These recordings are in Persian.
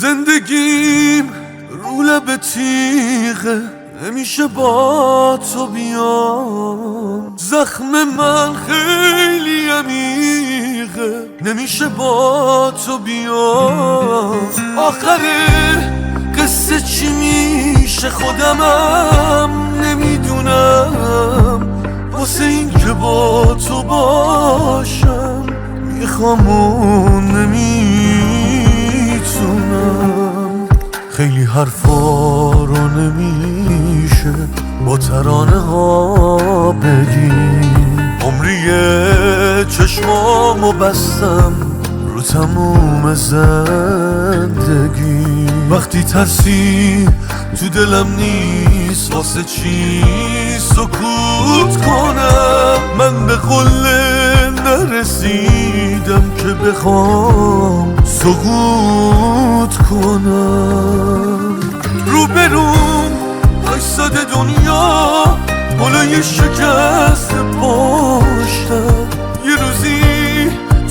زندگیم رو لب تیغه، نمیشه با تو بیام. زخم من خیلی عمیقه، نمیشه با تو بیام. آخر قصه چی میشه خودمم نمیدونم. واسه این که با تو باشم میخوام و نمیتونم. خیلی حرفا رو نمیشه با ترانه ها بگیم. عمریه چشمامو بستم رو تموم زندگی. وقتی ترسی تو دلم نیست واسه چی سکوت کنم. من به قله نرسیدم که بخوام سقوط کنم. روبروم وایساده دنیا بالای شکست پشتم. یه روزی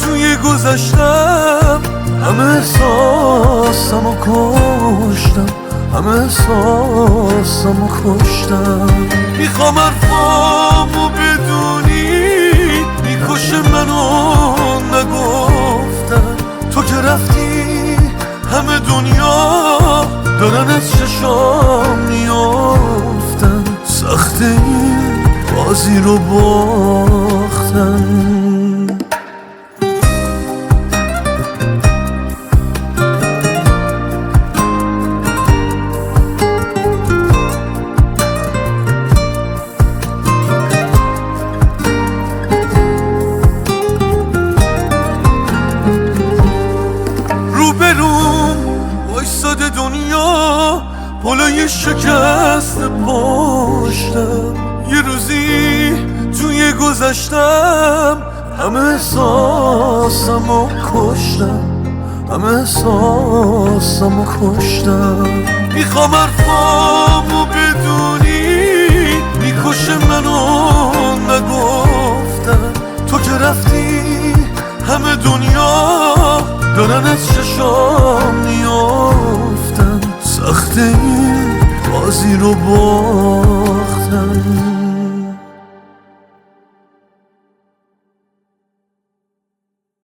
توی گذشتم همه احساسمو کشتم، همه احساسمو کشتم. میخوام حرفامو بدونی میکشه منو نگفتن. تو که رفتی همه دنیا دارن از چشام میافتن. سخت این بازی رو باختن. وایساده دنیا بالای شکست پشتم. یه روزی توی گذشتم همه احساسمو کشتم، همه احساسمو کشتم. میخوام حرفامو بدونی میکشه منو نگفتن. تو که رفتی همه دنیا دارن از چشام میافتن. سخت این بازی رو باختن.